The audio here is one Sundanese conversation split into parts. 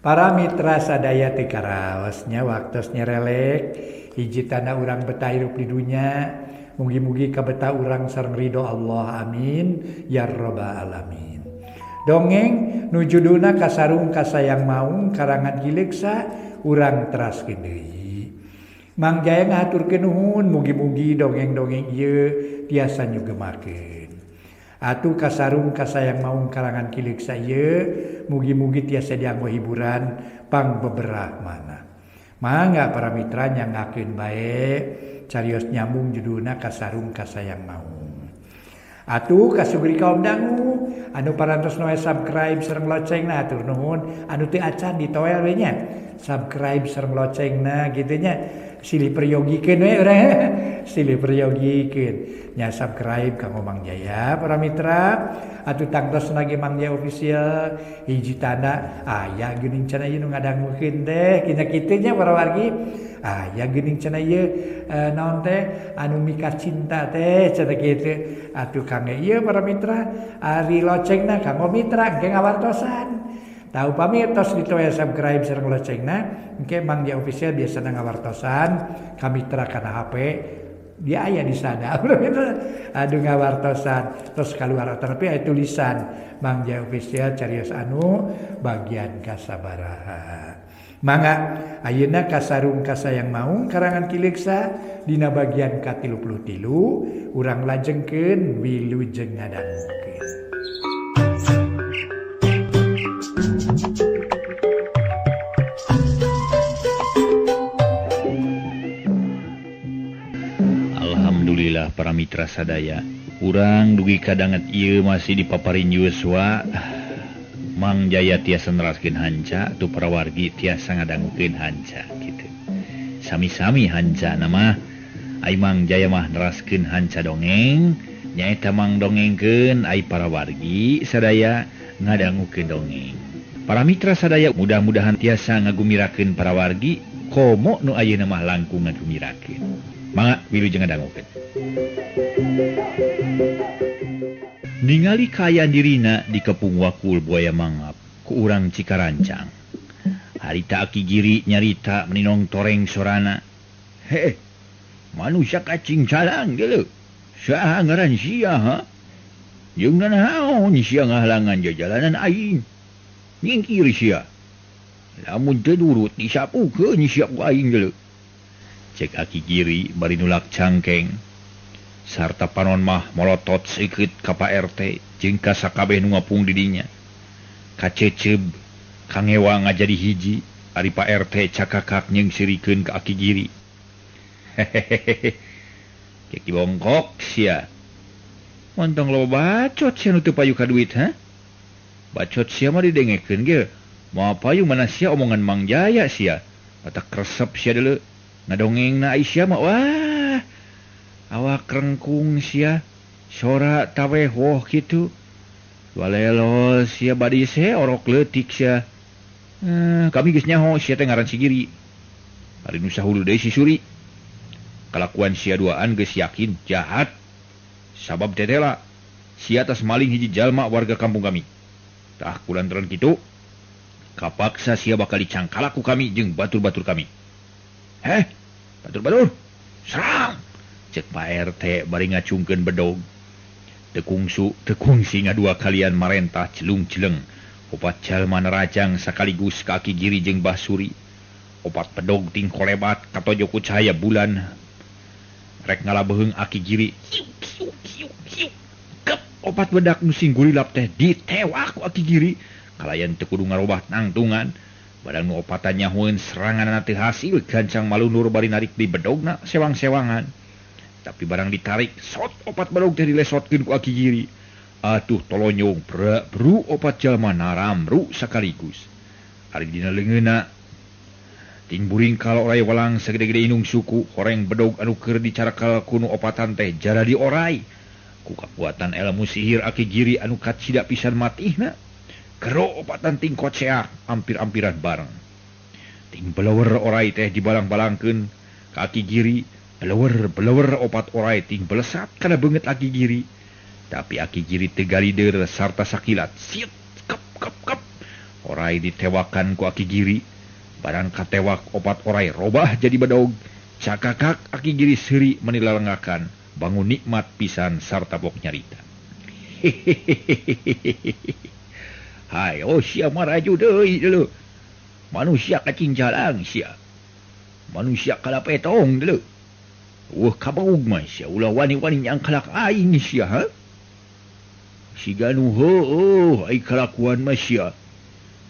Para mitra sadaya teu karaosnya waktosnya relek hiji tanda urang betah hirup di dunya mugi-mugi kabetah urang sareng ridho Allah amin ya rabbal alamin. Dongeng nujuduna kasarung kasayang maung karangan Gileksa urang teraskeun deui. Mang Jaya ngaturkeun nuhun mugi-mugi dongeng-dongeng ieu tiasa nyugemakeun. Atuh kasarung kasayang maung karangan Gileksa ieu mugi-mugi tiasa dianggo hiburan pang beberah mana. Mangga para mitra nyangakeun bae carios nyambung judulna kasarung kasayang maung. Atuh kasugri kaum dangu anu parantos noe subscribe sareng locengna atur nuhun anu teu acan ditoel we nya subscribe sareng locengna kitu nya silih priyogikeun we urang silih priyogikeun nya subscribe kanggo Mang Jaya para mitra atuh tangtosna ge Mang Jaya official hiji tanda aya geuning cenah ieu nu ngadangukeun teh kina kitu nya para wargi aya geuning cenah ieu naon teh anu mika cinta teh cenah kitu atuh kangge ieu para mitra ari locengna kanggo mitra engke ngawartosan tahu pamirtos ditoe subscribe sareng locengna engke Mang Jaya official biasana ngawartosan ka mitra kana HP dia aya di sana aduh ngawartosan terus kaluar tapi aya tulisan Mang Jaya official carios anu bagian kasabaraha. Mangga ayeuna kasarung kasayang maung karangan Gileksa dina bagian ka-33 urang lajengkeun wilujeng ngadangukeun. Alhamdulillah para mitra sadaya urang dugi kadanget ieu masih dipaparin Yuswa Mang Jaya tiasa neraskeun hanca tu para wargi tiasa ngadangukeun hanca kitu. Sami-sami hanca nama ai Mang Jaya mah neraskeun hanca dongeng nyaeta Mang dongengkeun ai para wargi sadaya ngadangukeun dongeng. Para mitra sadaya mudah-mudahan tiasa ngagumirakeun para wargi komo nu ayeuna mah langkung ngagumirakeun. Mangga wilujeng ngadangukeun. Ningali kaayaan dirina dikepung wakul buaya mangap ku urang Cikarancang. Harita Aki Giri nyarita meninong toreng sorana. Heh, manusia kacing calang gelo. Saha ngaran sia ha? Jeung naon sia ngahalangan jajalanan aing. Nyingkir sia. Lamun teu nurut disapukeun sia ku aing gelo. Cek Aki Giri bari nulak cangkeng. Sarta panon mah molotot sikit ka Pak RT jeung ka sakabeh nu ngapung di dinya. Kaceceb kangewa ngajadi hiji ari Pak RT cakakak nyengsirikeun ka Aki Giri. Hehehe. Keki bongkok sia. Montong loba bacot sia nu teu payu ka duit ha? Bacot sia mah didengekeun ge. Moal payu mana sia omongan Mang Jaya sia. Matak resep sia deuleu. Ngadongengna ai sia mah wah awak rengkung sia sora taweh woh kitu walelo sia badi se orok leutik sia kami geus nyaho sia teh ngaran si Giri ari nu sahulu deui si Suri kalakuan sia duaan geus yakin jahat sabab tetela sia tas maling hiji jalma warga kampung kami tah kulantaran kitu kapaksa sia bakal dicangkala ku kami jeung batur-batur kami batur-batur serang cek Pak RT bari ngacungkeun bedog. Teu kungsi ngadua kalian marentah celung-celeng. Opat jalma nerajang sakaligus ka Aki Giri jeung Bah Suri. Opat bedog ting kolebat katojo ku cahaya bulan. Rek ngalabeheung Aki Giri. Kep opat bedak nu singgulilap teh ditewak ku Aki Giri. Kalayan teu kudu ngarobah nangtungan. Badang nu opatan nyahoeun seranganna teu hasil gancang malunur bari narik di bedogna sewang-sewangan. Tapi barang ditarik, sot opat bedog teh dilesotkeun ku Aki Giri. Atuh tolonyong bru opat jalma naramru sakaligus. Ari dina leungeunna ting buring kaloray walang sagede-gede inung suku horeng bedog anu keur dicarakal ku nu opatan teh jara dioray ku kakuatan ilmu sihir Aki Giri anu kacida pisan matihna. Gero opatan ting koceak ampir-ampiran bareng. Ting belewer oray teh dibalang-balangkeun ka Aki Giri. Belewer opat oray ting belesat kana beungeut Aki Giri. Tapi Aki Giri teu galideur sarta sakilat. Siut kep Orai ditewakan ku Aki Giri, barang katewak opat orai robah jadi bedog. Cakakak Aki Giri seuri menilalengakan, bangun nikmat pisan sarta pok nyarita. Hai, sia maraju deui dulu. Manusia kacing jalang sia. Manusia kala petong dulu. Kabaug mah sia, ulah wani-wani yang kalak aing sia, ha? Siga nu heueuh ai kalakuan mah sia.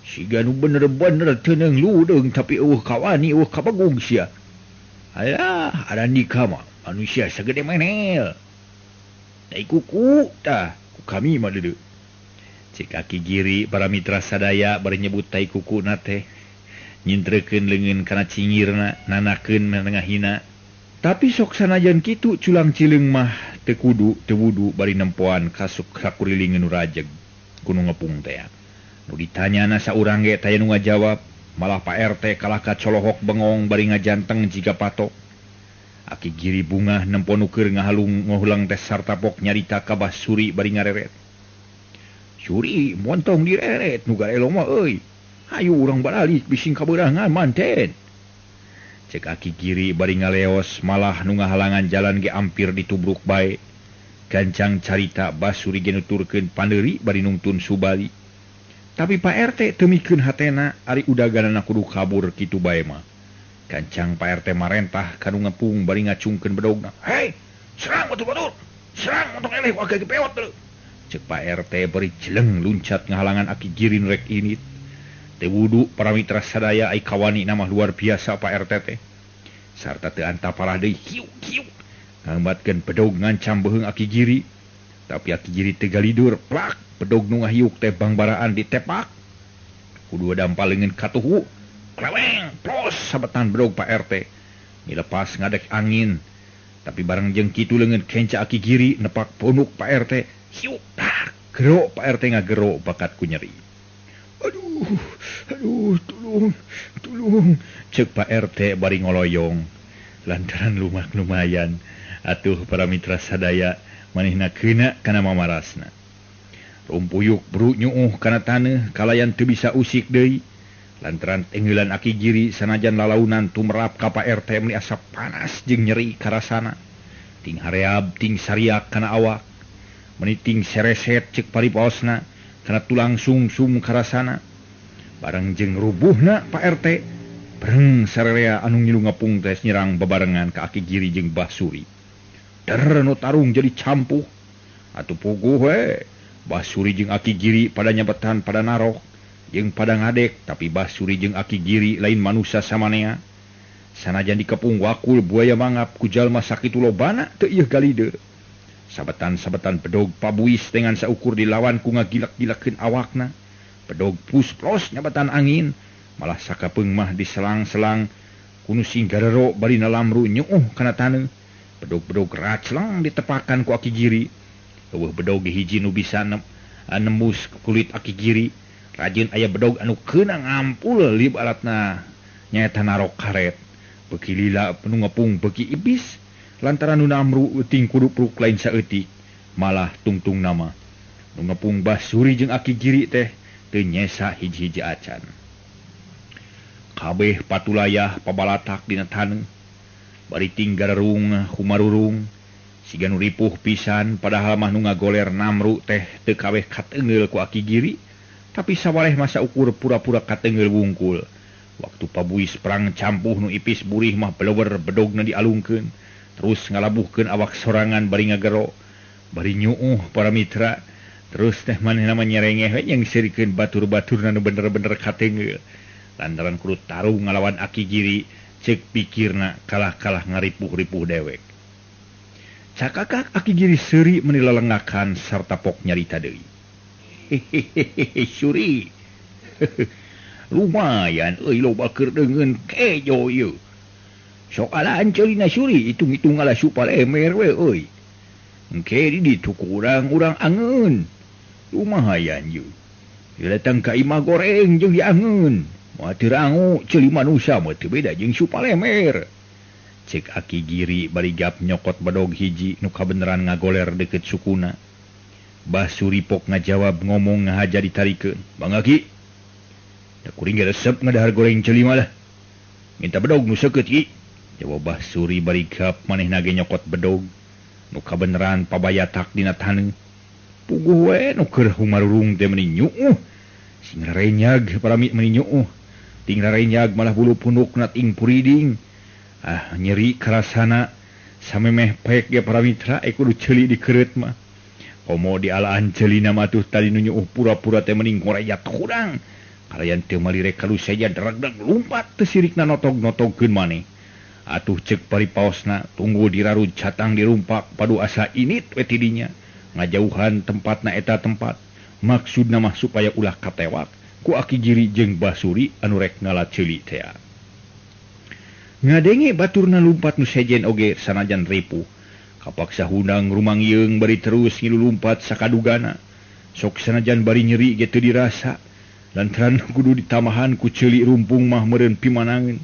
Siga nu bener-bener teuneng ludeung tapi kawani kabagung sia. Alah, ada nikah mah manusia sagede menel. Tai kuku tah, ku kami mah deudeu. Cik Aki Giri para mitra sadaya bari nyebut tai kuku na teh. Nyintrekeun leungeun kana cingirna, nanakeun menengahina. Tapi sok sanajan kitu culang cileung mah teu kudu teu wudu bari nempoan kasuk sakurilingeun nu rajeg kudu ngepung teh. Nu ditanyana saurang ge taya nu ngajawab, malah Pak RT kalah kacolohok bengong bari ngajanteng jiga patok. Aki Giri bungah nempon keur ngahalung ngohulang teh sarta pok nyarita ka Suri bari ngareret. Suri montong direret nu garelo mah euy. Hayu urang balik bising kabeurangan manten. Cek Aki Giri bari ngaleos malah nu ngahalangan jalan ge ampir ditubruk bae. Gancang carita Basuri ge nuturkeun pandeuri bari nungtun Subali. Tapi Pak RT teu mikeun hatena ari udaganana kudu kabur kitu bae mah. Gancang Pak RT marentah kanu ngepung bari ngacungkeun bedogna. Hei, serang batur-batur. Serang montong eleh wae ge peot deuleu. Cek Pak RT bari jeleng luncat ngahalangan Aki Giri rek init. Teu wudu para mitra sadaya ai kawani nama luar biasa Pak RT teh. Sarta teu antapalah deui hiu-hiu. Ngambatkeun bedog ngancam beuheung Aki Giri. Tapi Aki Giri teu galidur, plak, bedog nu ngahiuk teh bangbaraan ditepak. Kudu dampaleungeun katuhu. Kleweng, plos sabetan bedog Pak RT. Milepas ngadek angin. Tapi barang jeung kitu leungeun kenca Aki Giri nepak punuk Pak RT. Hiu, tak, gero Pak RT ngagero bakat ku nyeri. Aduh, tolong, cek Pak RT bari ngoloyong. Lantaran lumayan, atuh para mitra sadaya manehna keuna kana mamarasna. Rumpuyuk bru nyuuh kana taneuh kalayan teu bisa usik deui. Lantaran tenggelan Aki Giri sanajan lalaunan tumrap ka Pak RT meuli asa panas jeung nyeri karasana. Ting hareab, ting sariak kana awak. Meuni ting sereset cek paripaosna kana tulang sungsum karasana. Barang jeung rubuhna Pak RT, breng sararea anu ngilu ngepung teh nyerang bebarengan ka Aki Giri jeung Basuri. Nu tarung jadi campuh. Atuh puguh we. Basuri jeung Aki Giri pada nyabetan pada narok jeung pada ngadek, tapi Basuri jeung Aki Giri lain manusia samanea. Sanajan dikepung wakul buaya mangap ku jalma sakitu lobana teu ieu galideur. Sabetan-sabetan bedog pabuis dengan saukur dilawan ku ngagilak-gilakeun awakna. Bedog pusplos nyabatan angin, malah sakapeung mah diselang-selang kunu singgarero bari nalamru nyuuh kana taneuh. Bedog-bedog raclang ditepakan ku Aki Giri. Eueuh bedog hiji nu bisa nembus kulit Aki Giri. Rajin aya bedog anu keuna ngampul libaratna nyaeta narok karet. Beuki lila nu ngepung beuki ibis lantaran nu namru euting kudu pruk lain saeutik. Malah tungtung nama nu ngepung Basuri jeung Aki Giri teh teu nyesa hiji-hiji acan. Kabeh patulayah pabalatak dina taneuh. Bari tinggarung humarurung siga nu ripuh pisan padahal mah nu ngagoler namru teh teu kaweh kateungeul ku Aki Giri, tapi sawareh masa ukur pura-pura kateungeul wungkul. Waktu pabuis perang campuh nu ipis burih mah belower bedogna dialungkeun, terus ngalabuhkeun awak sorangan bari ngagero, bari nyuuh para mitra. Terus teh manehna mah nyerengeh we yang sirikeun batur-baturna nu bener-bener kateungeul. Lantaran kudu tarung ngalawan Aki Giri, cek pikirna kalah-kalah ngaripuh-ripuh dewek. Cakakak Aki Giri seuri menilalengakan sarta pok nyarita deui. Hehehe Suri. Lumayan euy loba keur deungeun kejo ieu. Sok alaan ceulina Suri, hitung-hitung ala supal emer we euy. Engke di ditu urang angeun. Lumayan ieu. Datang ka imah goreng jeung diangeun. Moal teu rangu ceuli manusia mah teu beda jeung supal emer. Cek Aki Giri bari gap nyokot bedog hiji nu kabeneran ngagoler deket sukuna. Basuri pok ngajawab ngomong ngahaja ditarikeun. Bang Aki, kuring resep ngadahar goreng celi malah. Minta bedog nu seukeut ieu. Jawab Basuri bari gap manehna ge nyokot bedog. Nu kabeneran pabayatak dina taneuh. Puguh we nu keur humarurung teh meuni nyuuh. Sing renyag parami meuni nyuuh. Ting renyag malah bulu pundukna ting puriding. Nyeri karasana samemeh pek ge para mitra kudu ceuli dikeureut mah. Komo di alaan ceulina mah atuh tadi nu nyuuh pura-pura teh mending ngorayat kurang. Kalayan teu malirek kalu saja deragdag lumpat teu sirikna notog-notogkeun maneh. Atuh ceuk paripaosna tunggu dirarud catang dirumpak padu asa init we ti dinya. Ngajauhan tempatna eta tempat. Maksudna mah supaya ulah katewak ku Aki Giri jeung Basuri anu rek ngalaceuli teh. Ngadenge baturna lumpat nu sejen oge sanajan ripuh. Kapaksa hundang rumangieung bari terus ngilu lumpat sakadugana. Sok sanajan bari nyeri ge teu dirasa. Lantaran kudu ditamahan ku ceuli rumpung mah meureun pimanangeun.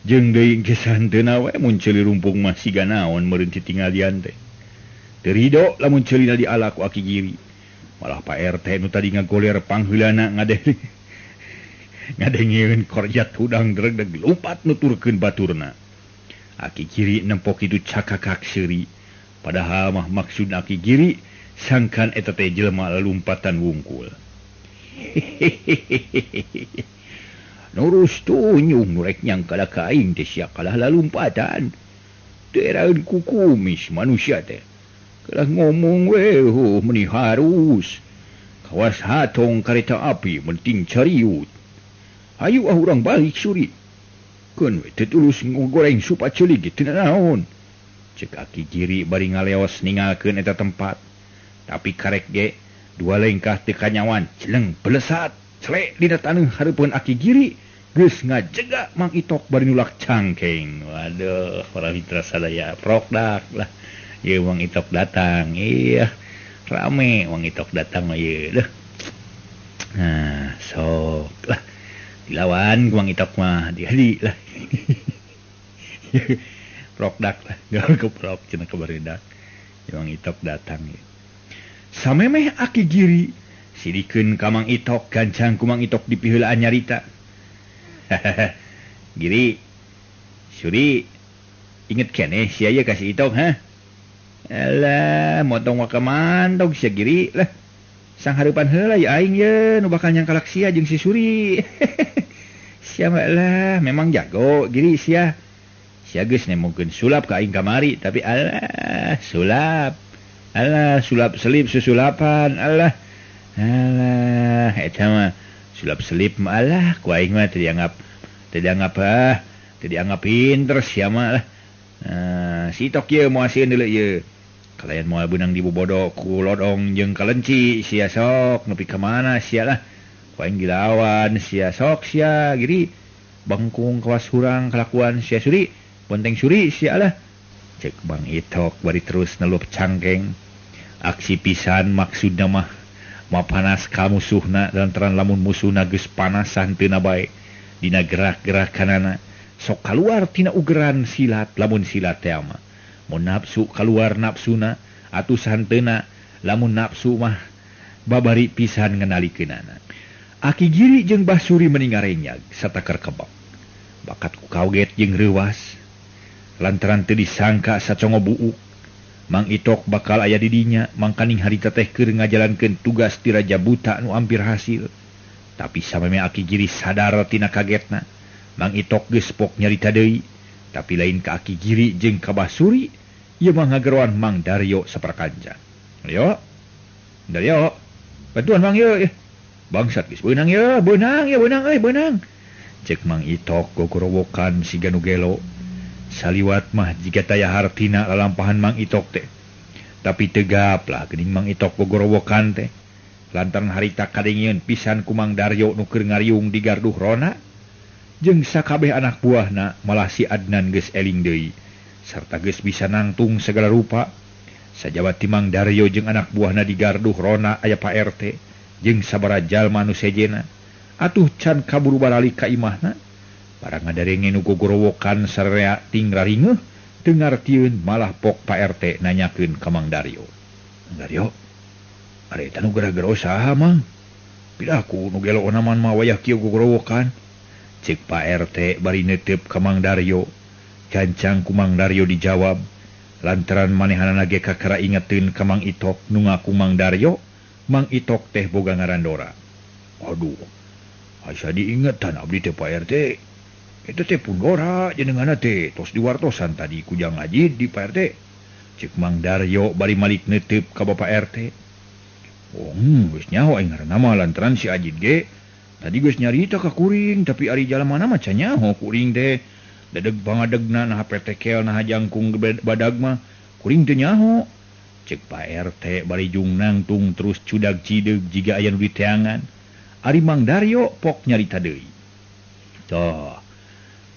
Jeung deui gesan teuna we mun ceuli rumpung mah siga naon meureun titinggalian teh. Teu ridho lamun ceulina diala ku Aki Giri. Malah Pak RT nu tadi ngagoler pangheulana ngadengieun korjat hudang dregdeg lumpat nuturkeun baturna. Aki Giri nempok itu cakakak seuri. Padahal mah maksud Aki Giri sangkan eta teh jelema lalumpatan wungkul. Nurus tunyung nurek nyang kalah ka aing teh sia kalah lalumpatan. Teu eraeun ku kumis manusia teh. Kalah ngomong we meuni harus. Kawas hatong kareta api penting cariut. Hayu urang balik Suri. Keun we teu tulus ngogoreng sup aceuli ge teu naon. Cek Aki Giri bari ngaleos ninggalkeun eta tempat. Tapi karek ge dua lengkah teu kanyawan celeng belesat celek dina taneuh hareupeun Aki Giri geus ngajega Mang Itok bari nulak cangkeng. Waduh, para mitra sadaya prokdak lah. Ye Mang Itok datang. Iya, rame Mang Itok datang mah ye deh. Nah, sok lah. Dilawan Mang Itok mah diadi lah. Prokdak lah. Gaul ke prok cenah kabaredak. Mang Itok datang. Samemeh Aki Giri sidikeun ka Mang Itok gancang ku Mang Itok dipiheulaan nyarita. Giri, Suri, inget keneh sia ieu ka si Itok ha? Alah, motong wa kamandog sia Giri lah. Sang hareupan heula ya aing ye nu bakal nyangkalak sia jeung si Suri. Sia mah lah memang jago Giri sia. Sia geus nemongkeun sulap ka aing kamari tapi alah sulap. Alah sulap selip susulapan alah. Alah eta mah sulap selip mah alah ku aing mah teu dianggap pinter sia mah lah. Si Itok ye moal sieun deuleu ye. Kalayan moal beunang dibobodo ku lodong jeung kalenci sia sok nepi ka mana sia lah. Ku aing dilawan sia sok sia Giri. Bangkung kawas hurang kalakuan sia Suri. Ponteng Suri sia lah. Cek Bang Itok bari terus nelup cangkeng. Aksi pisan maksudna mah panas ka musuhna lantaran lamun musuhna geus panasan teu na bae dina gerak-gerakanana sok kaluar tina ugeran silat lamun silat teh mah. Mun nafsu kaluar nafsuna atuh santeuna lamun nafsu mah babari pisan ngenalikeunana. Aki Giri jeung Basuri meuni ngarenyag satakar kebak. Bakat ku kaget jeung reuwas lantaran teu disangka sacongo buuk Mang Itok bakal aya di dinya mangkaning harita teh keur ngajalankeun tugas ti Raja Buta nu ampir hasil. Tapi sameme Aki Giri sadar tina kagetna, Mang Itok geus pok nyarita deui, tapi lain ka Aki Giri jeung ka Basuri, ieu mah ngageroan Mang Daryo saperkanca. Daryo, bantuan Mang ye. Bangsat geus beunang ye, beunang euy, beunang. Cek Mang Itok gogorowokan siga nu gelo. Saliwat mah jika taya hartina lalampahan Mang Itok teh. Tapi tegap lah geuning Mang Itok gogorowokan teh. Lantaran harita kadengieun pisan ku Mang Daryo nu keur ngariung di garduh rona. Jeung sakabeh anak buahna malah si Adnan geus eling deui. Sarta geus bisa nangtung segala rupa. Sajabat ti Mang Daryo jeung anak buahna di garduh rona aya Pak RT jeung sabaraha jalma nu sejena. Atuh can kaburu baralik ka imahna. Barang ngadarenge nu gogorowokan sararea ting raringeuh teu ngartieun malah pok Pak RT nanyakeun ka Mang Daryo. Daryo, are eta nu gara-gara saha Mang? Pilaku nu gelo onaman mah wayah kieu gogorowokan. Cek Pak RT bari netep ka Mang Daryo. Gancang ku Mang Daryo dijawab. Lantaran manehanana ge kakara ingetin ka Mang Itok nu ngaku Mang Daryo. Mang Itok teh boga ngaran Dora. Aduh, asa diingetan abdi teh Pak RT. Itu teh pun Dora jenenganna teh tos diwartosan tadi ku Jang Ajid di Pak RT. Cek Mang Daryo bari malik netep ka Bapak RT. Oh, geus nyaho aing ngaranna mah lantaran si Ajid ge tadi geus nyarita ka kuring tapi ari jalamana mah can nyaho kuring teh dedeg pangadegna nah petekel nah jangkung badag mah kuring teu nyaho. Cek Pak RT bari jung nangtung terus cudag cideg jiga aya nu diteangan. Ari Mang Daryo pok nyarita deui. Tah,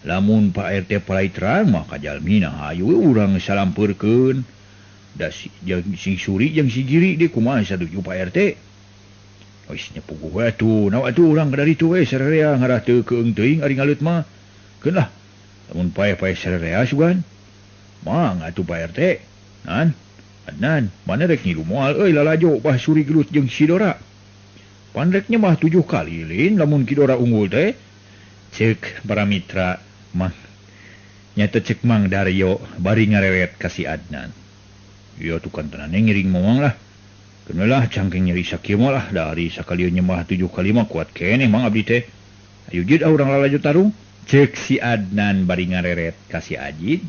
lamun Pak RT palaitran mah kajalmina hayu urang salampeurkeun. Da si Suri jeung si Giri di kumaha saduju Pak RT. Wis nyepuguh we atuh, naon atuh urang dari tu we sarerea ngarah teu keung teuing ari ngaleut mah. Keun lah. Lamun pae-pae sarerea sugan. Mang atuh Pak RT. Nan, Adnan, mana rek ngilu moal euy lalajo Bah Suri gelut jeung si Dora. Pandeknya mah 7 kali lin lamun ki Dora unggul teh. Cek para mitra mah. Nyata cek Mang Daryo bari ngarewet ka si Adnan. Ya tukan tenane ngiring momong lah. Kenalah cangking nyeri sakieu mah lah dari sakalieu nyembah 7 kali mah kuat keneh Mang abdi teh. Ayo jid urang lalajo tarung. Cek si Adnan bari ngareret ka si Ajid.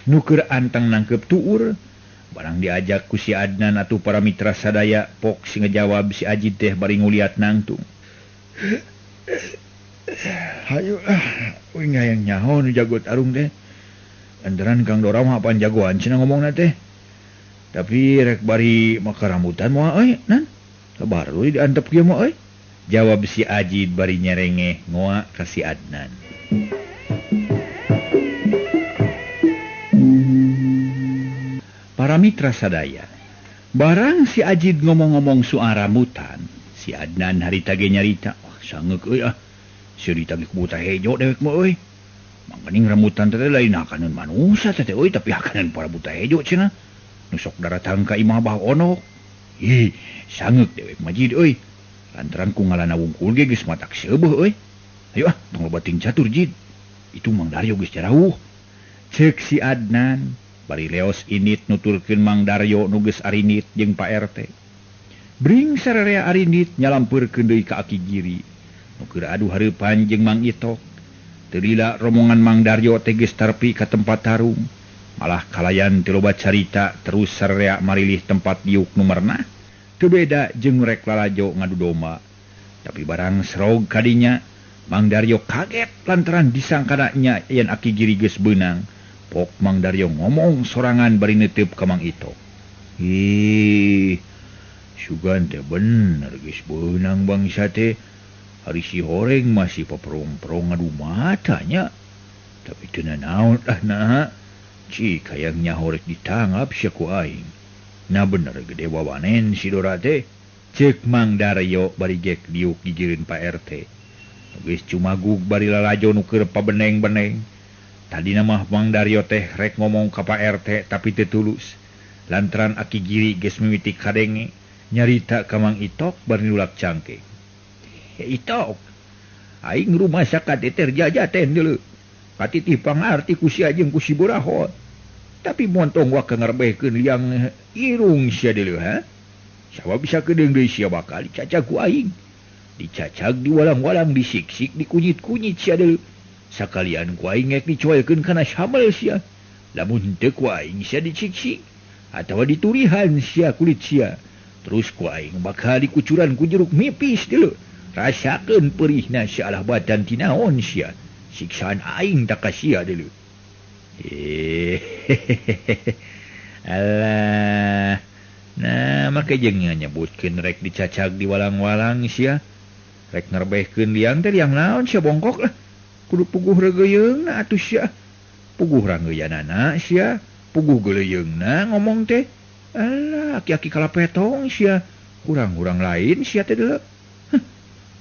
Nu keur anteng nangkep tuur. Barang diajak ku si Adnan atuh para mitra sadaya pok si ngejawab si Ajid teh bari nguliat nangtung. Hayu uing hayang nyaho nu jago tarung teh. Andaran Kang Dora mah apaan jagoan cenah ngomongna teh. Tapi rek bari maka rambutan moal euy nan. Lebar euy diantep kieu mah euy. Jawab si Ajid bari nyerengeh ngoa ka si Adnan. Para mitra sadaya. Barang si Ajid ngomong-ngomong soal rambutan, si Adnan harita ge nyarita. Wah, sangeuk euy ah. Cerita ge buta hejo dewek mah euy. Mangkening rambutan teh lain hakaneun manusia teh euy tapi hakaneun para buta hejo cenah. Nusok daratang ka imah bah onok. Ih, sangeuk dewek majid euy. Lantaran ku ngalana wungkul ge geus matak seubeuh euy. Ayo ah, tong lobating catur jid. Itu Mang Daryo geus jarauh. Ceuk si Adnan bari leos init nuturkeun Mang Daryo nu geus arinit jeung Pak RT. Bring sararea arinit nyalampeurkeun deui ka Aki Giri. Nu keur adu hareupan jeung Mang Itok. Teu lila rombongan Mang Daryo teh geus tarpi ka tempat tarung. Malah kalayan teu loba carita terus sararea marilih tempat diuk numerna. Teu beda jeung rek lalajo ngadu domba. Tapi barang serog kadinya Mang Daryo kaget lantaran disangkana nya yen Aki Giri geus beunang. Pok Mang Daryo ngomong sorangan bari neuteup ka Mang Itok. Ih, sugan teh bener geus beunang bangsa teh. Hari si horeng masih paprong-prong ngadu matanya. Tapi teu naon lah nah. Cik hayang nyahorek ditangap sia ku aing. Nah bener gede wawanen si Dora teh. Cek Mang Daryo bari gek diuk gigireun Pak RT. Geus cumagug bari lalajo nu keur pabeneng-beneng. Tadina mah Mang Daryo teh rek ngomong ka Pak RT tapi teu tulus. Lantaran Aki Giri geus mimitik kadenge nyarita ka Mang Itok bari nulak cangkeng. Itok, aing rumah sakat teh terjajaten deuleu. Katitih pangarti ku sia jeung ku si Borahot. Tapi montong wa ngarebehkeun liang irung sia deuleu ha. Sawa bisa kedeung deui sia bakal dicacag ku aing. Dicacag diwalang-walang disiksik dikunyit-kunyit sia deuleu. Sakalian ku aing ngek dicoelkeun kana samel sia. Lamun teu ku aing sia disiksik atawa diturihan sia kulit sia. Terus ku aing bakal dikucuran ku jeruk mipis deuleu. Rasakeun perihna sia alah badan ti naon sia. Siksaan aing tak kasia dulu. Alah. Nah, maka jeung nyebutkeun rek dicacag di walang-walang sia. Rek ngarebehkeun liang teh liang naon sia bongkok lah. Kudu puguh regeyeungna atuh sia. Puguh rangeuyanana sia, puguh geuleyeungna ngomong teh. Alah, aki-aki kalapetong sia. Urang-urang lain sia teh deuleu.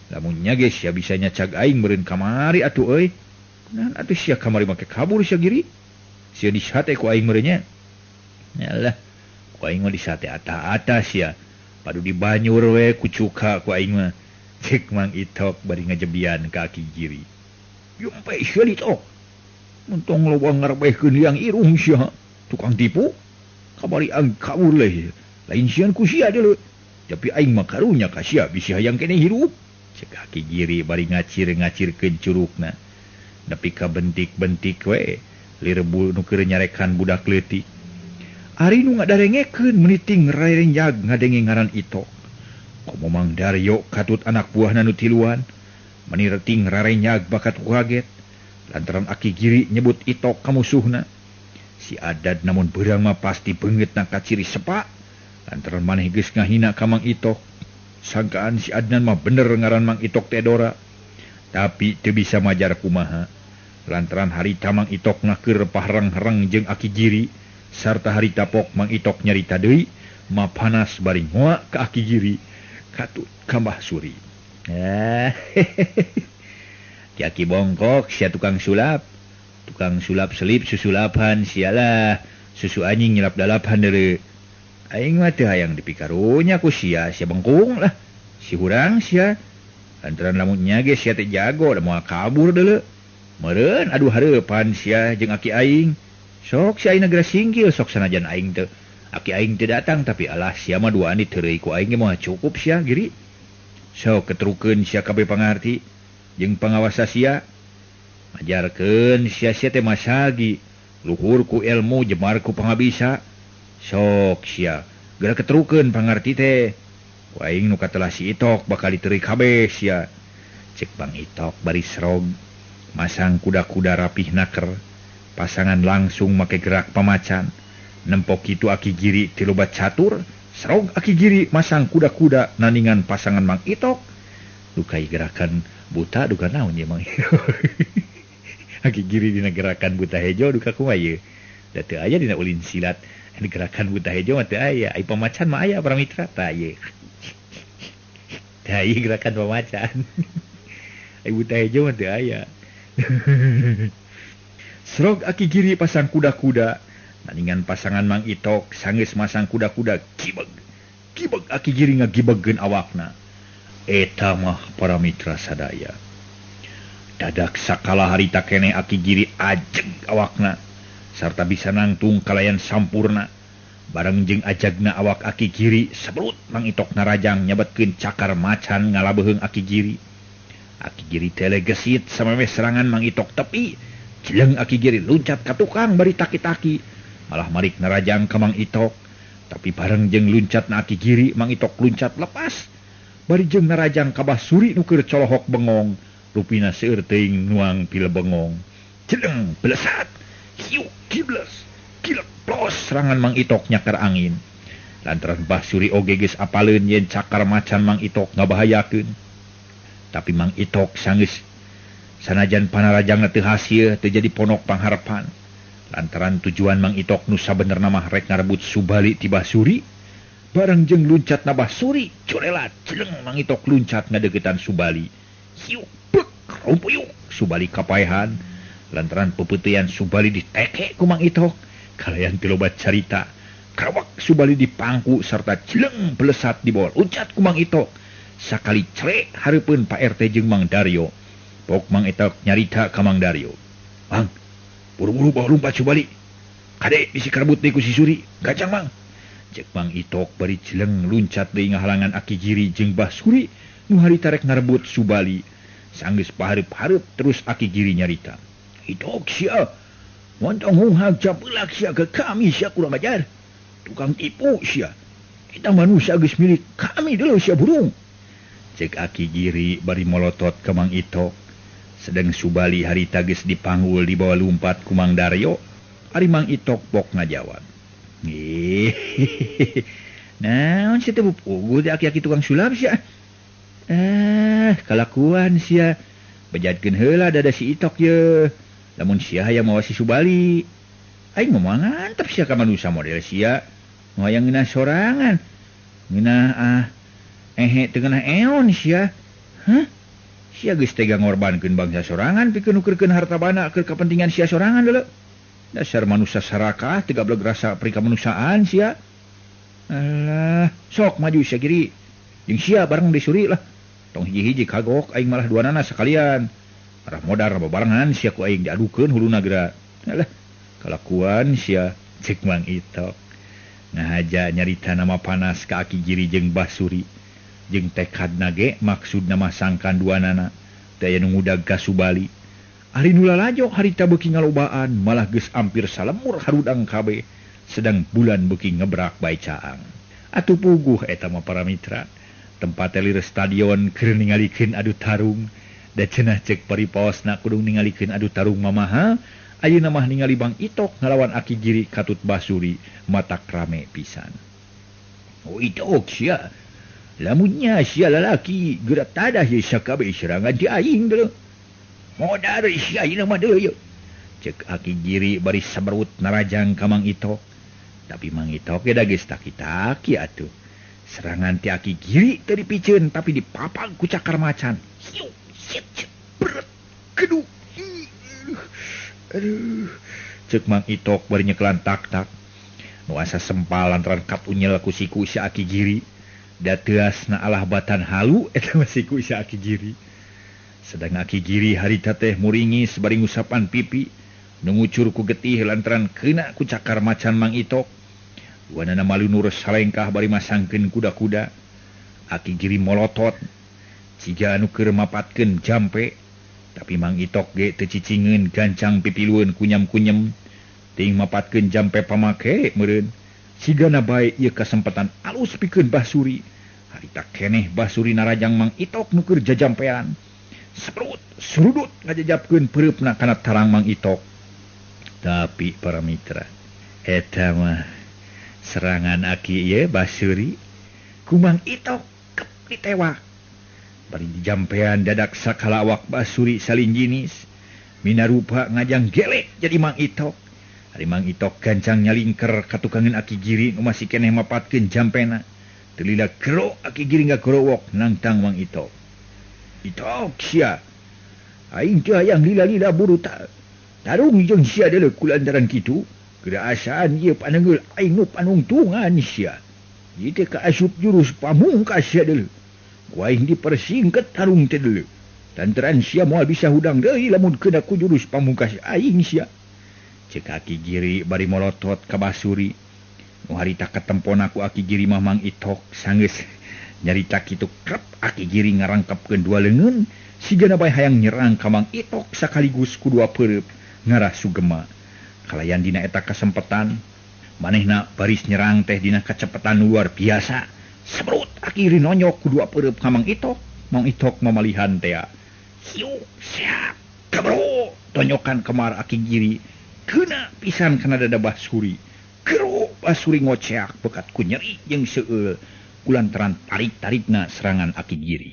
Lamun nya ge sia bisa nyacag aing meureun kamari atuh euy. Nah, atuh sia kamari make kabur sia Giri. Sia disate ku aing meureun nya. Nyalah, ku aing mah disate ata-ata sia. Padu dibanyur we ku cuka ku aing mah. cek Mang Itok bari ngajebian kaki giri. Yumpai sia ditok. Muntong lobang ngarebehkeun yang irung sia. Tukang tipu. Kabari ang kabur leh. Lain sian ku sia deuleu. Tapi aing mah karunya ka sia bisi hayang keneh hirup. Cek kaki giri bari ngacir-ngacirkeun curugna. Nepi ka bentik-bentik we. Lirebu nu keur nyarekan budak leutik. Ari nu ngadarengekeun meniting rarenjag ngadenge ngaran Itok. Komo Mang Daryo katut anak buahna nu tiluan. Menirting rarenyag bakat kaget. Lantaran aki giri nyebut Itok ka musuhna. Si Adad namun beurang mah pasti beungeut na ka ciri sepa. Lantaran maneh geus ngahina ka Mang Itok. Sangkaan si Adnan mah bener ngaran Mang Itok Tedora. Tapi teu bisa majar kumaha. Lantaran harita Mang Itok ngakeur pahrang-harang jeung aki giri. Sarta harita pok Mang Itok nyarita deui. Ma panas bari ngoa ka aki giri. Katut ka Mbah Suri. Ki aki bongkok sia tukang sulap. Tukang sulap selip susulapan sialah. Susu anjing nyelap dalapan deuleu. Aing mah teu hayang dipikarunya ku sia bengkung lah. Si hurang sia. Lantaran lamun nya ge sia teh jago da moal kabur deuleu. Meureun aduh hareupan sia jeung aki aing. Sok si aing geura singkil sok sanajan aing teu. Aki aing teu datang tapi alah sia mah dua anit teureui ku aing ge moal cukup sia giri. Sok keterukeun sia kabeh pangarti jeung pangawasa sia. Majarkeun sia-sia teh masagi. Luhur ku ilmu jemar ku pangabisa. Sok sia geura keterukeun pangarti teh. Ku aing nu katelah si Itok bakal diteureui kabeh sia. Cek Bang Itok bari srog. Masang kuda-kuda rapih naker. Pasangan langsung make gerak pamacan. Nempok kitu aki giri tilobat catur. Serog aki giri masang kuda-kuda naningan pasangan Mang Itok. Dukai gerakan buta duka naon ya Mang. Aki giri dina gerakan buta hejo duka kumaha ye. Da teu aya dina ulin silat. Di gerakan buta hejo mah teu aya. Ai pamacan mah aya para mitra tah ye. Tah ieu gerakan pamacan. Ai buta hejo mah teu aya. Serog aki giri pasang kuda-kuda. Naningan pasangan Mang Itok sanggeus masang kuda-kuda gibeg. Gibeg aki giri ngagibegkeun awakna. Eta mah para mitra sadaya. Dadak sakala harita keneh aki giri ajeg awakna. Sarta bisa nangtung kalayan sampurna. Bareng jeung ajagna awak aki giri sebelut Mang Itok narajang nyabetkeun cakar macan ngalabeuheung aki giri. Aki giri teh gesit samemeh serangan Mang Itok tepi. Jeleng aki giri luncat ka tukang bari taki-taki. Malah marik narajang ka Mang Itok. Tapi bareng jeung luncatna aki giri Mang Itok luncat lepas. Bari jeung narajang ka Mbah Suri nu keur colohok bengong. Rupina seueur teuing nuang pil bengong. Jeleng belesat. Hiu kibles. Kilek plos serangan Mang Itok nyakar angin. Lantaran Mbah Suri oge geus apaleun yen cakar macan Mang Itok ngabahayakeun. Tapi Mang Itok sanggeus sanajan panarajangna teu hasil teu jadi ponok pangharepan. Lantaran tujuan Mang Itok nu sabenerna mah rek ngarebut Subali ti Mbah Suri. Bareng jeung luncatna Mbah Suri, corelat jeleng Mang Itok luncat ngadeuketan Subali. Hiu bek rumpuyuk Subali kapaehan. Lantaran pepeuteyan Subali diteke ku Mang Itok. Kalayan tilobat carita. Karawak Subali dipangku sarta jeleng belesat di bawah luncat ku Mang Itok. Sakali cerek hareupeun Pak RT jeung Mang Daryo. Pok Mang Itok nyarita ka Mang Daryo. Mang, buru-buru bawa lumpat Subali. Kade bisi karebut deui ku si Suri. Gacang Mang. Cek Mang Itok bari jeleng luncat deui ngahalangan aki giri jeung Mbah Suri nu harita rek ngarebut Subali. Sanggeus pahareup-hareup terus aki giri nyarita. Itok sia. Montong hunghag capeulak sia ke kami sia kurang ajar. Tukang tipu sia. Kita manusia geus milik kami deuleu sia burung. Cek aki giri bari molotot ke Mang Itok. Sedang Subali harita geus dipanggul di bawah lumpat ku Mang Daryo. Ari Mang Itok pok ngajawab. Naon sia teh puguh teh aki-aki tukang sulap sia. Kalakuan sia. Bejadkeun heula dada si Itok ye. Lamun sia hayang mawa si Subali. Aing mah ngantep sia ka manusia model sia. Ngoyang ngeunah sorangan. Ngeunah teu ngeunah eon sia. Sia geus tega ngorbankeun bangsa sorangan pikeun nukeurkeun harta bana keur kapentingan sia sorangan deuleu. Dasar manusia sarakah teu gablek rasa pri kamanusiaan sia. Alah, sok maju sia giri. Jeung sia bareng Desuri lah. tong hiji-hiji kagok aing malah duanana sekalian. Arah modar babarengan sia ku aing diadukeun huluna geura. Alah, kalakuan sia cek Mang Itok. Ngahaja nyarita nama panas ka Aki Giri jeung Basuri. Jeung tekadna ge maksudna mah sangkan duanana. Daya nu ngudag gasubali. Ari nu lalajok harita beuki ngalobaan malah geus ampir salemur harudang kabeh. Sedang bulan beuki ngebrak bae caang. Atuh puguh eta mah para mitra. Tempat lir stadion keur ningalikeun adu tarung. Da cenah cek paripaosna kudu ningalikeun adu tarung mamaha. Ayeuna mah ningali Bang Itok ngalawan Aki Giri katut Basuri matak rame pisan. Oh Itok sia. Lamunnya sia lalaki geura tadah ye sakabeh serangan di aing deuleu. Modar sia ayeuna mah deuleu. Cek Aki Giri bari saberut narajang ka Mang Itok. Tapi Mang Itok ge da geus taki-taki atuh. Serangan ti Aki Giri teu dipiceun tapi dipapag ku cakar macan. Hiu, sit, berat, kedu. Aduh, cek Mang Itok bari nyekelan tak-tak. Nu asa sempal lantaran kap unyel ku siku si Aki Giri. Da teasna alah batan halu eta mah siku si Aki Giri. Sedang Aki Giri harita teh muringis bari ngusapan pipi. Nu ngucur ku getih lantaran keuna ku cakar macan Mang Itok. Duanana malu nurus salengkah bari masangkeun kuda-kuda. Aki Giri molotot. Ciga anu keur mapatkeun jampe. Tapi Mang Itok ge teu cicingeun gancang pipilueun kunyam-kunyem. Ting mapatkeun jampe pamake meureun. Sigana bae ieu kasempatan alus pikeun Basuri. Harita keneh Basuri narajang Mang Itok nu keur jajampean. Seprut, surudut ngajajapkeun peureupna kana tarang Mang Itok. Tapi para mitra, eta mah serangan Aki ieu Basuri ku Mang Itok kep ditewak. Bari dijampean dadak sakala awak Basuri salin jinis. Minarupa ngajang gelek jadi Mang Itok. Ari Mang Itok gancang nyalingker katukangan Aki Giri nu masih keneh mapatkeun jampena. Teu lila gero Aki Giri ngagerowok nangtang Mang Itok. Itok sia. Aing teu hayang lila-lila buru tarung jeung sia deuleu kulantaran kitu. Geura asaan ieu paneungeul aing nu panungtungan sia. Ieu teh kaasup jurus pamungkas sia deuleu. Ku aing dipersingket tarung teh deuleu. Lantaran sia moal bisa hudang deui lamun keuna ku jurus pamungkas aing sia. Cek Aki Giri bari molotot ka Basuri. Nu harita ketempona ku Aki Giri mah Mang Itok sanggeus nyarita kitu krep Aki Giri ngarangkepkeun dua leungeun sigana bae hayang nyerang ka Mang Itok sakaligus ku dua peureup ngarah sugema. Kalayan dina eta kasempetan manehna baris nyerang teh dina kacepetan luar biasa. Sebrut Aki Giri nonyok ku dua peureup ka Mang Itok. Mang Itok mamalihan teh. Hiu, siap, kabro. Tonyokan kemar Aki Giri. Keuna pisan kana dada Basuri. Gero Basuri ngoceak bekat ku nyeri jeung seueul kulantaran tarik-tarikna serangan Aki Giri.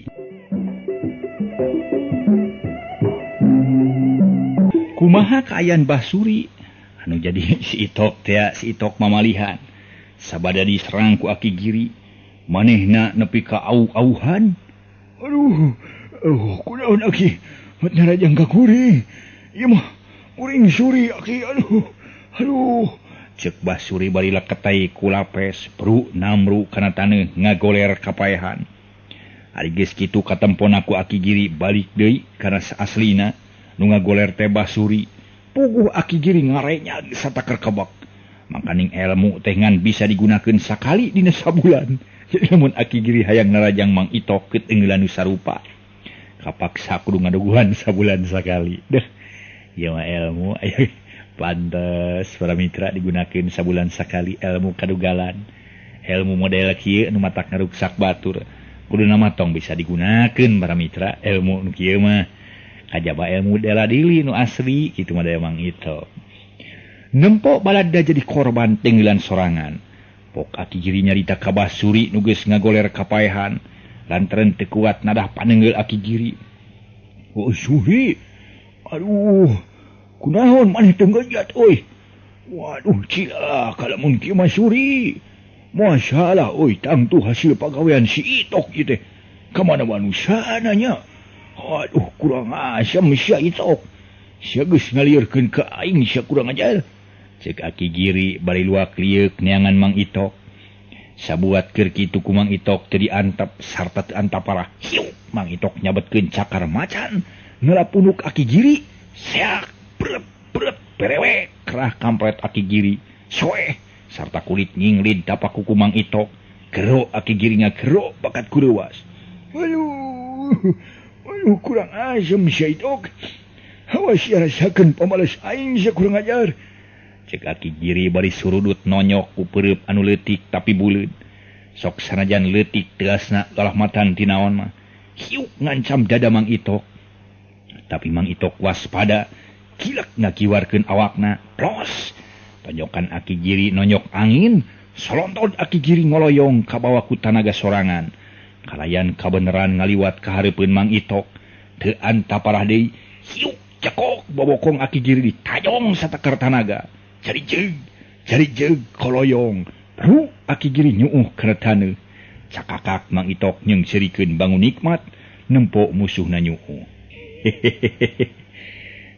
Kumaha kaayaan Basuri anu jadi si Itok mamalihan sabada diserang ku Aki Giri manehna nepi ka au-auhan. Aduh, kunaon Aki narajang ka kuri. Ieu mah uring suri Aki. Aduh. Cek Basuri bari leketai ku lapes bru namru kana taneuh ngagoler kapaehan. Ari geus kitu katempona ku Aki Giri balik deui kana aslina nu ngagoler teh Basuri. Puguh Aki Giri ngarenyag sataker kebek. Makaning ilmu teh ngan bisa digunakeun sakali dina sabulan. Jadi lamun Aki Giri hayang narajang Mang Itok keut eungeulan nu sarupa. Kapaksa kudu ngaduguhan sabulan sakali. Deh. Ieu mah ilmu aya pantes para mitra digunakeun sabulan sakali ilmu kadugalan. Ilmu model kieu nu matak ngaruksak batur. Kuduna mah tong bisa digunakeun para mitra ilmu nu kieu mah. Kajaba ilmu dela dili nu asli kitu mah daya Mang Itok. Nempo balada jadi korban tenggelan sorangan. Pok Aki Giri nyarita ka Basuri nu geus ngagoler kapaehan lantaran teu kuat nadah paneungeul Aki Giri. Oh Suri. Aduh. Kunaon maneh teu ngejat euy. Waduh cila kalamun kieu mah Suri. Masalah euy tangtu hasil pagawean si Itok ieu teh. Ka mana manusana nya? Aduh kurang asam sia Itok. Sia geus ngaliurkeun ka aing sia kurang ajar. Cek Aki Giri bari luak liuk neangan Mang Itok. Sabuat keur kitu ku Mang Itok teu diantep sarta teu antap parah. Hiu, Mang Itok nyabetkeun cakar macan, ngelap punuk aki giri. Seak, bret, perewek, kerah kampret aki giri. Soeh, sarta kulit nyinglid tapak kuku Mang Itok. Gero aki girinya gero bakat kureuwas. Aduh, kurang asem si Itok. Awas ya rasakeun pamales aing sia kurang ajar. Cek aki giri bari surudut nonyok ku peureup anu leutik tapi buleud. Sok sanajan leutik tegasna kalahmatan ti naon mah. Hiu ngancam dada Mang Itok. Tapi Mang Itok waspada, kilek ngakiwarkeun awakna. Plos. Tonjokan aki giri nonyok angin, solontod aki giri ngoloyong ka bawah ku tanaga sorangan. Kalayan kabeneran ngaliwat ka hareupeun Mang Itok. Teu antap parah deui. Hiu cekok bobokong aki giri ditajong satakar tanaga. Cari jeg, koloyong. Ru, aki giri nyuuh keretane. Cakakak Mang Itok nyeng serikeun bangun nikmat, nempok musuhna nyuuh. Hehehe.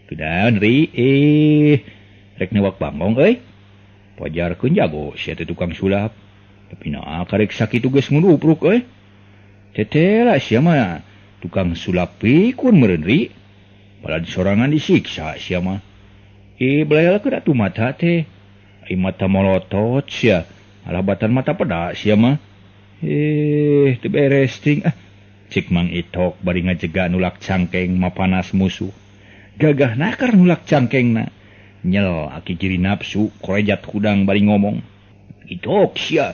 Kudaon ri, rek newak bangong, Pajarkeun jago, sia teh tukang sulap. Tapi nah, karek sakitu geus ngudupruk, Tetela sia mah tukang sulap pikun meureun ri. Bala di sorangan disiksa sia mah. Belayal ke datu mata teh. Ai mata molotot sia. Alabatan mata pedak sia mah. Teu beres ting. Cik Mang Itok bari ngajega nulak cangkeng mapanas musuh. Gagah nakar nulak cangkengna. Nyel aki giri nafsu korejat hudang bari ngomong. Itok sia.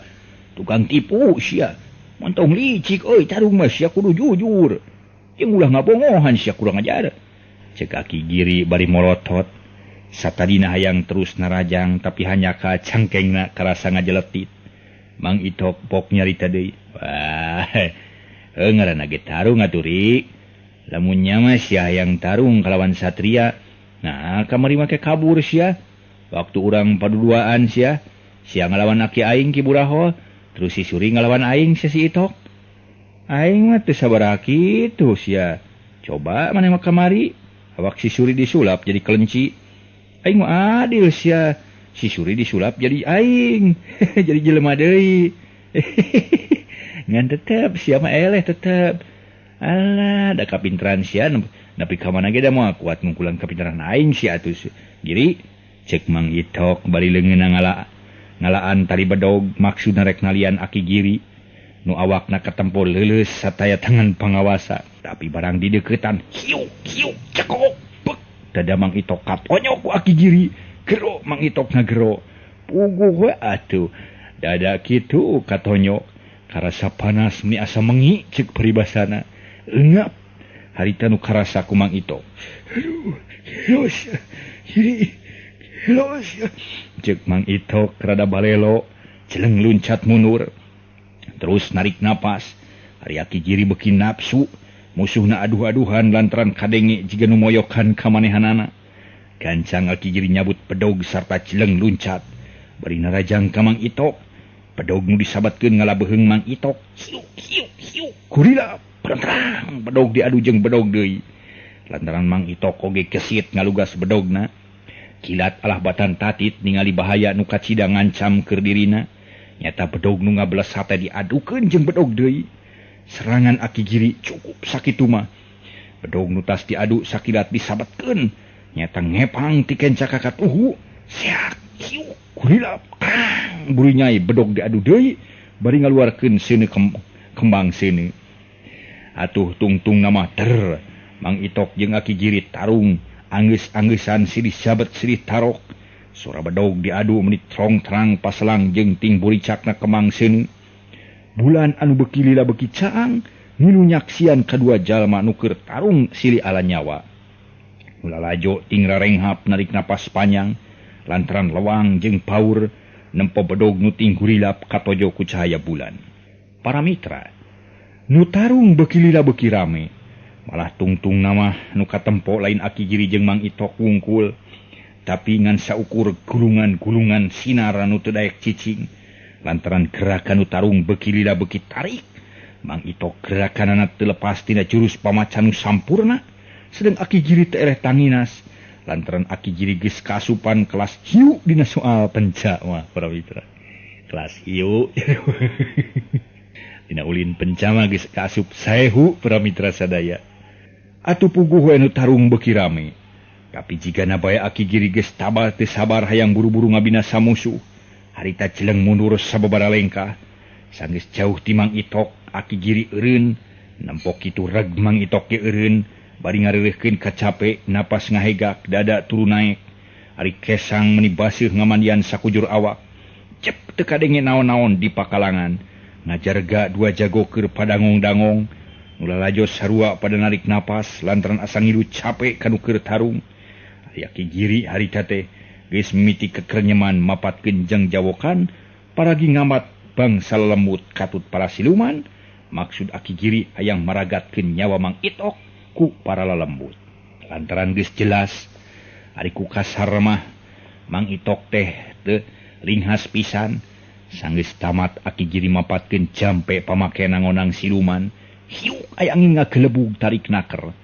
Tukang tipu sia. Montong licik tarung mah sia kudu jujur. Jeung ulah ngabongohan sia kurang ajar. Cek aki giri bari molotot. Satadina hayang terus narajang tapi hanya ka cangkengna karasa ngajeletit. Mang Itok pok nyarita deui. Wah, ngaranna ge tarung aturi. Lamun nya mah sia hayang tarung kalawan satria. Nah, kamari make kabur sia. Waktu urang paduduaan sia ngalawan aki aing Ki Buraho, terus si Suri ngalawan aing sia si Itok. Aing mah teu sabaraha kitu sia. Coba maneh mah kamari, awak si Suri disulap jadi kelenci. Aing mah adil sia. Si Suri disulap jadi aing. Jadi jelema deui. Ngan tetep sia mah eleh tetep. Alah, da kapinteran sia nepi ka mana ge da moal kuat ngungkulan kapinteran aing sia atuh. Jadi cek Mang Itok bari leungeunna ngalaan tali bedog maksudna rek nalian aki giri. Nu awakna katempo leuleus sataya tangan pangawasa. Tapi barang di deuketan hiu cekok. Dada Mang Itok kaponyok ku aki giri. Gero Mang Itok ngagero. Puguh we atuh. Dada kitu katonyok. Karasa panas meni asa mengi ceuk peribasana. Eungap. Harita nu karasa ku Mang Itok. Aduh, hilos. Hilos. Ceuk Mang Itok rada balelo. Celeng luncat mundur. Terus narik napas. Ari aki giri beuki nafsu. Musuhna aduh-aduhan lantaran kadenge jiga nu moyokan ka manehanana. Gancang aki giri nyabut pedog sarta cileng luncat. Bari narajang ka Mang Itok. Pedog nu disabatkeun ngalabeheung Mang Itok. Hiu. Kurila perang pedog diadu jeung bedog deui. Lantaran Mang Itok oge kesit ngalugas bedogna. Kilat alahbatan tatit ningali bahaya nu kacida ngancam keur dirina. Nyata bedog nu ngabeles hate diadukeun jeung bedog deui. Serangan aki giri cukup sakitu mah. Bedog nutas diadu sakilat disabatkeun. Nyata ngepang ti kenca kakat seak hiu kurila kang buri nyai bedog diadu deui bari ngaluarkeun seuneu kembang seuneu. Atuh tungtung nama ter Mang Itok jeung aki giri tarung anggeus-angeusan silih sabat silih tarok. Sora bedog diadu menit trong-terang paselang jeung ting buricakna kembang seuneu. Bulan anu beuki lila beuki caang ngilu nyaksian kadua jalma nu keur tarung silih ala nyawa. Ulalajo ting rarenghap narik napas panjang lantaran lewang jeung paur nempo bedog nu ting gurilap katojo ku cahaya bulan. Para mitra nu tarung beuki lila beuki rame. Malah tungtung nama nu katempo lain aki giri jeung Mang Itok wungkul. Tapi ngan saukur gulungan-gulungan sinar anu teu daek cicing. Lantaran gerakan nu tarung beuki lila beuki tarik. Mang Itok gerakanana teu lepas tina jurus pamacan nu sampurna. Sedang aki giri teu ereh tanginas. Lantaran aki giri geus kaasupan kelas hiu dina soal penca mah para mitra. kelas yuk. Dina ulin pencama geus kaasup saehu pramitra sadaya. Atuh puguh we anu tarung beuki rame. Tapi jigana bae Aki Giri geus tabal teu sabar hayang buru-buru ngabinasa musuh. Harita celeng mundur sababaraha lengkah. Sanggeus jauh ti Mang Itok, Aki Giri eureun, nempok kitu reg Mang Itok ge eureun, bari ngareureuhkeun kacape, napas ngahegak, dada turu naek. Ari kesang meuni baseuh ngamandian sakujur awak. Cep teu kadenge naon-naon di pakalangan. Ngajarga dua jago keur padangong-dangong. Mula lajos sarua pada narik napas lantaran asa ngilu capek kanu keur tarung. Ari Aki Giri harita teh geus mimiti kekerenyeman mapatkeun jeung jawokan paragi ngamat bangsa lembut katut para siluman. Maksud Aki Giri hayang maragatkeun nyawa Mang Itok ku para lelembut. Lantaran geus jelas ari ku kasar mah Mang Itok teh teu ringhas pisan. Sanggeus tamat Aki Giri mapatkeun jampe pamakean ngonang siluman. Hiuk aya angin ngagelebug tarik naker.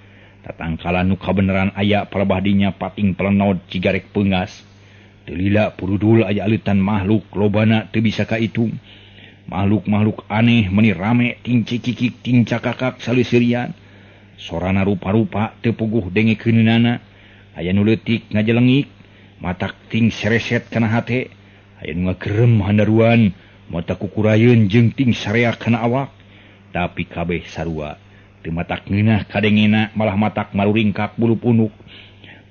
Tatangkala nu kabeneran aya palebahdinya pating pelenod cigarek peungas. Teu lila purudul aya aleutan makhluk lobana teu bisa kaitung. Makhluk-makhluk aneh meuni rame ting cikikik ting cakakak saleuseurean. Sorana rupa-rupa teu puguh dengekeunana. Aya nu leutik ngajelengik, matak ting sereset kana hate. Aya nu ngagerem handaruan, mata kukurayeun jeung ting sareak kana awak. Tapi kabeh sarua teu matak ngeunah kadengena malah matak maruringkak bulu punuk.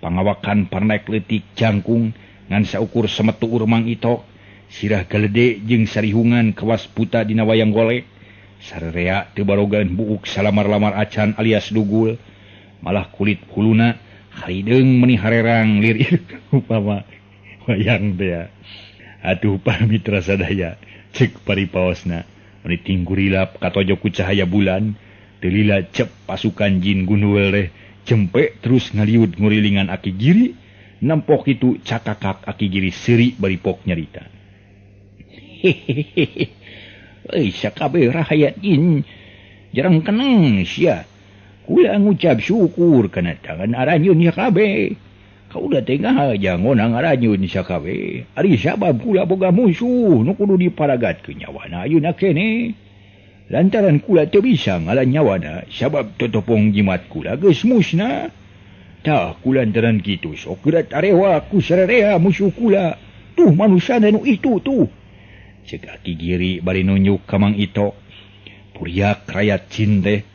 Pangawakan parnaek leutik jangkung ngan saukur semetuur Mang Itok, sirah galede jeung sarihungan kawas buta dina wayang golek. Sarerea teu barogan buuk salamar-lamar acan alias dugul, malah kulit huluna harideung meuni harerang lirir upama wayang teh. Atuh pamitra sadaya ceuk paripaosna meuni tinggurilap katojok ku cahaya bulan. Teu lila cep pasukan jin gundul teh jempe terus ngaliud ngurilingan Aki Giri. Nempok itu cakakak Aki Giri seuri bari pok nyarita. Hehehe. Euy sakabeh rakyat jin jarang keneng sia. Kula ngucap syukur kana tangan aranyun sakabeh. Kaulah tengah aja ngonang aranyun sakabeh. Ari sabab kula boga musuh nu kudu diparagatkeun nyawana ayeuna keneh. Lantaran kula teu bisa ngalan nyawana sabab totopong jimat kula geus musnah. Tah kulantaran kitu sok gerat arewa ku sarerea musuh kula. Tuh manusia nu itu tuh. Ceuk Aki Giri bari nunjuk ka Mang Itok. Puriak rakyat jin teh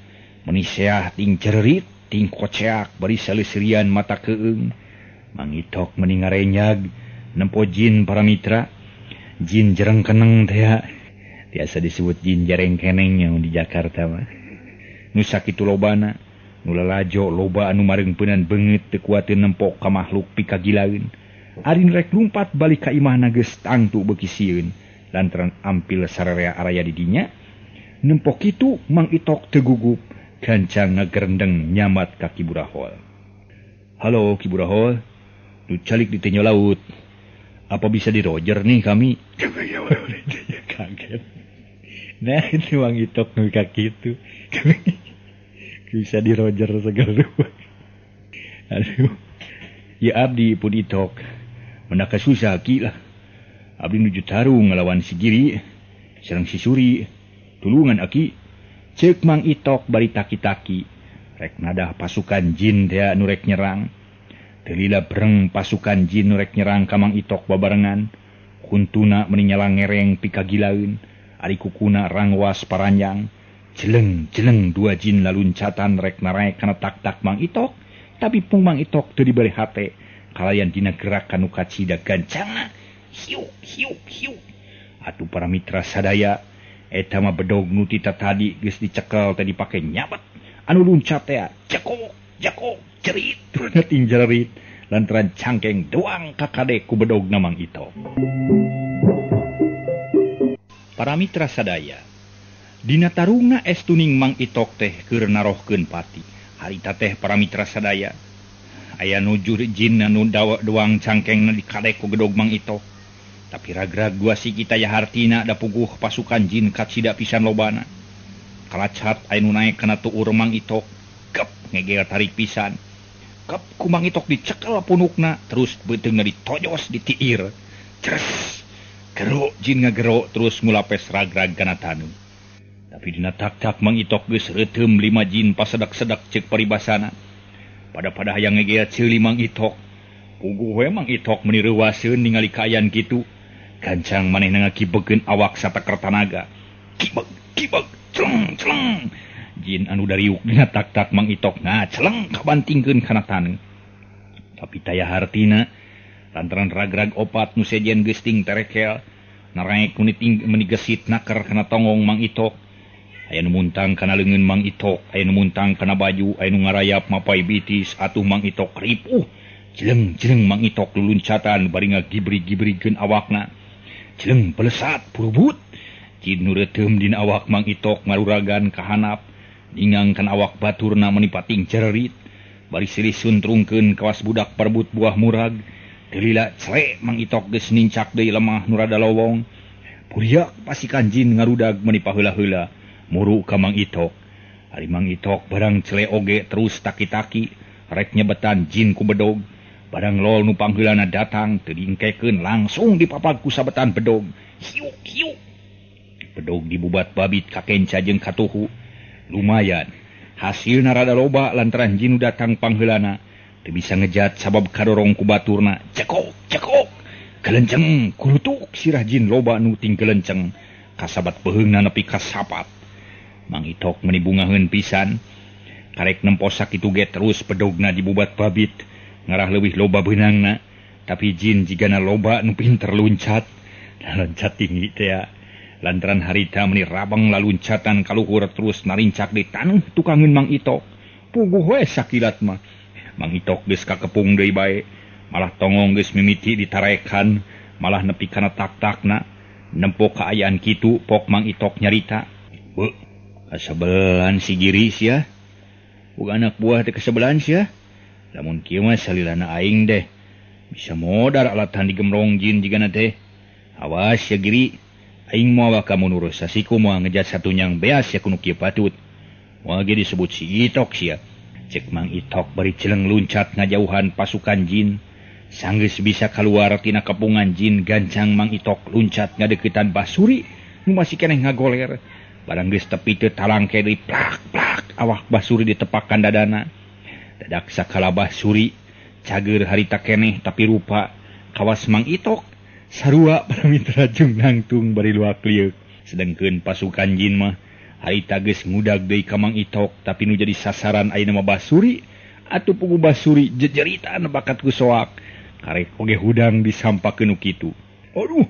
meuni seah ting cererit ting koceak bari saleuseurean mata keung. Mang Itok meuni ngarenyag nempo jin para mitra. Jin jereng keneng teh biasa disebut jin jareng keneng yang di Jakarta mah. Nu sakitu lobana, nu lalajo loba anu mareungpeunan beungeut teu kuateun nempok ka makhluk pikagilaeun. Ari rek lumpat balik ka imahna geus tangtu beuki sieun. Lantaran ampil sararea araya di dinya, nempok kitu Mang Itok teu gugup, gancang ngagerendeng nyamat ka Ki Burahol. Halo Ki Burahol, nu calik di tenyo laut. Apa bisa di Roger nih kami? Kaget. Nah itu Mang Itok nu kaki itu. Bisa di Roger segala. Aduh. Ya abdi pun Itok. Menaka susah Ki lah. Abdi nuju tarung ngelawan si Giri, sareng si Suri. Tulungan Aki. Ceuk Mang Itok bari taki-taki. Rek nadah pasukan jin teh nu rek nyerang. Teu lila breng pasukan jin nu rek nyerang ka Mang Itok babarengan. Kuntuna meuni nyalang ngereng pikagilaeun. Ari kukuna rangwas paranjang. Jeleng-jeleng dua jin laluncatan rek naraek kana tak-tak Mang Itok. Tapi pung Mang Itok teu diberi hate. Kalayan dina gerakan nu kacida gancangna. Hiuk, hiuk, hiuk. Atuh para mitra sadaya, eta mah bedog nu tita tadi geus dicekel teh dipake nyabat. Anu luncat teh jakok, jakok, cerit, turuna ting jerit. Lantaran cangkeng doang kakade ku bedogna Mang Itok. Para mitra sadaya, dina tarungna estuning Mang Itok teh keur narohkeun pati. Harita teh para mitra sadaya, aya nuju jin anu doang cangkengna dikade ku gedog Mang Itok. Tapi ragrag dua si kita ya hartina da puguh pasukan jin kacida pisan lobana. Kalacat anu naek kana tuur Mang Itok, gep ngegel tarik pisan. Gep ku Mang Itok dicekel punukna, terus beuteungna ditojos ditiir. Ceres. Gerok jin ngagerok terus mulapes ragrag kana tanu. Tapi dina tak-tak Mang Itok geus reuteum 5 jin pasedak-sedak ceuk paribasana. Pada hayang ngegea ceuli Mang Itok. Puguh we Mang Itok meuni reuwaseun ningali kaayaan kitu. Gancang manehna ngakibegeun awak satakar tanaga. Kibeg, celeng. Jin anu dariuk dina tak-tak Mang Itok ngaceleng kabantingkeun kana tanu. Tapi taya hartina lantaran ragrag opat nu sejen geus ting terekel naraek meuni gesit naker kana tongong Mang Itok. Aya nu muntang kana leungeun Mang Itok, aya nu muntang kana baju, aya nu ngarayap mapai bitis atuh Mang Itok ripuh. Jeleng Mang Itok luluncatan bari ngagibri-gibrikeun awakna. Jeleng belesat purubut. Jin nu reuteum dina awak Mang Itok ngaruragan kahanap, ningangkan awak baturna meuni pating cererit. Bari silih suntrungkeun kawas budak perebut buah murag. Delila cele Mang Itok geus nincak deui lemah nu rada lowong. Puriak pasikan jin ngarudag meuni paheula-heula muru ka Mang Itok. Ari Mang Itok barang cele oge terus taki-taki rek nyebetan jin ku bedog. Barang lol nu pangheulana datang teu diengkekeun langsung dipapag ku sabetan bedog. Hiuk. Bedog dibubat babit ka kenca jeung katuhu. Lumayan. Hasilna rada loba lantaran jin nu datang pangheulana teu bisa ngejat sabab kadorong ku baturna. Cekok. Kelenceng kurutuk sirah jin loba nu ting kelenceng. Kasabat beheungna nepi ka sapat. Mang Itok meuni bungaheun pisan. Karek nemposak kitu ge terus bedogna dibubat babit. Ngarah leuwih loba beunangna. Tapi jin jigana loba nu pinter luncat. Loncat tinggi teh ya. Lantaran harita meuni rabang laluncatan kaluhur terus narincak di taneuh tukangeun Mang Itok. Puguh we sakilat mah. Mang Itok geus kakepung deui bae. Malah tongong geus mimiti ditarekan, malah nepi kana tak-takna. Nempo kaayaan kitu pok Mang Itok nyarita. Beuh, kasebelan si Giri sia. Boga anak buah teh kasebelan sia. Lamun kieu mah salilana aing deh. Bisa modar alatan digemrong jin jigana teh. Awas ya Giri. Aing moal kamu nurus sasiku moal ngejat satunyang beas ya kuno kieu patut. Moal ge disebut si Itok sia. Cek Mang Itok bari celeng luncat ngajauhan pasukan jin. Sanggeus bisa kaluar tina kepungan jin gancang Mang Itok luncat ngadeuketan Basuri nu masih keneh ngagoler. Barang geus tepi teu talangke deui plak awak Basuri ditepakan dadana. Dadak sakala Basuri cager harita keneh tapi rupa kawas Mang Itok. Sarua para mitra jeung nangtung bari luak liuk. Sedengkeun pasukan jin mah harita geus ngudag deui ka Mang Itok tapi nu jadi sasaran ayeuna mah Basuri. Atuh pugu Basuri jejeritan bakat ku soak. Karek oge hudang disampakeun nu kitu. Aduh,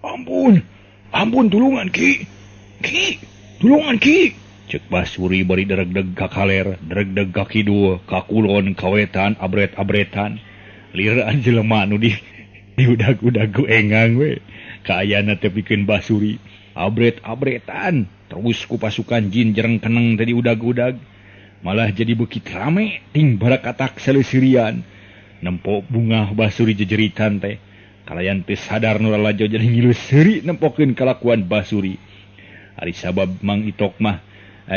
ampun tulungan Ki. Tulungan Ki. Cek Basuri bari deregdeg ka kaler, deregdeg ka kidul, ka kulon, ka wetan, abret-abretan. Liraan jelema nu diudag-udag ku engang we. Kaayana teh pikeun Basuri. Abret-abretan. Terus ku pasukan jin jereng keneng tadi udag-udag. Malah jadi beukit rame. Ting barakatak saleusirian. Nempo bunga Basuri jejeritan teh. Kalayan teu sadar nu lalajo jadi ngilu seuri nempokeun kalakuan Basuri. Ari sabab Mang Itok mah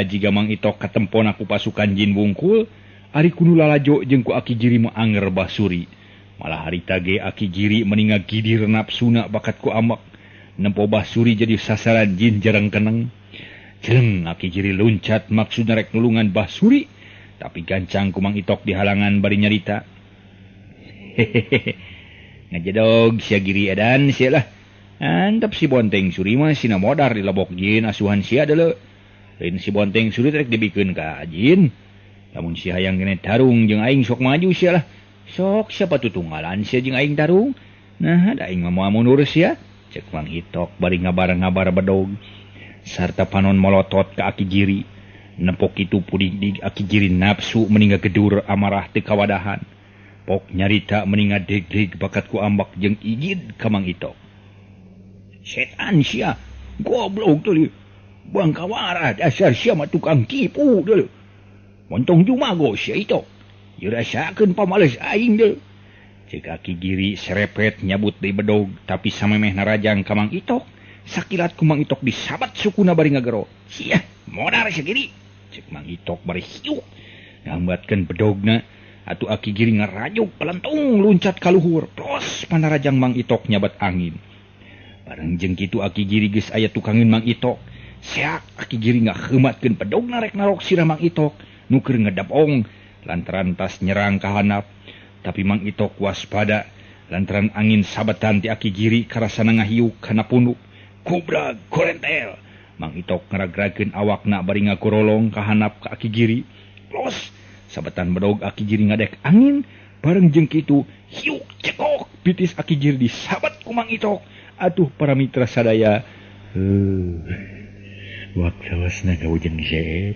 jiga Mang Itok katempona ku pasukan jin wungkul, ari kudu lalajo jeung ku Aki Giri mah anger Basuri. Malah harita ge Aki Giri meninga gidir napsuna bakat ku amek. Nempo Basuri jadi sasaran jin jarang keneng. Jeleng Aki Giri luncat maksudna rek nulungan Basuri, tapi gancang ku Mang Itok dihalangan bari nyarita. Hehehe. Ngajedog sia Giri edan sia lah. Antep si Bonteng Suri mah sina modar di labok jin asuhan sia deuleu. Lain si Bonteng Suri rek dibikeun ka jin. Lamun si hayang kene tarung jeung aing sok maju sia lah. Sok siapa tutunggalan sia jeung aing tarung. Nah, da aing mah moal nurus sia. Cek Mang Itok bari ngabar-ngabar bedog. Sarta panon molotot ka Aki Giri. Nempok kitu pudi di Aki Giri nafsu meninga gedur amarah teu kawadahan. Pok nyarita meninga deg-deg bakat ku ambak jeung igid ka Mang Itok. Setan sia, goblok teh. Bangkawara dasar sia mah tukang tipu teh. Montong jumago sia Itok. Ieu rasakeun pamales aing teh. Cek Aki Giri serepet nyabut deui bedog tapi samemehna rajang ka Mang Itok. Sakilat ku Mang Itok disabat sukuna bari ngagero. Sia, modar sia Giri. Cek Mang Itok bari hiuk. Ngambatkeun bedogna. Atuh Aki Giri ngarajuk pelentung luncat ka luhur. Pros panarajang Mang Itok nyabat angin. Bareng jeung kitu Aki Giri geus aya tukangin Mang Itok. Seak Aki Giri ngahematkeun pedog narek narok sirah Mang Itok nu keur ngedapong lantaran tas nyerang ka handap. Tapi Mang Itok waspada lantaran angin sabetan ti Aki Giri karasana ngahiuk kana punduk. Kubrag korentel. Mang Itok ngeragrageun awakna bari ngakurolong ka handap ka Aki Giri. Los sabetan bedog Aki Giri ngadek angin. Bareng jeung kitu hiuk cekok pitis Aki Giri disabat ku Mang Itok. Atuh para mitra sadaya. Waktu wasna gawujeun geus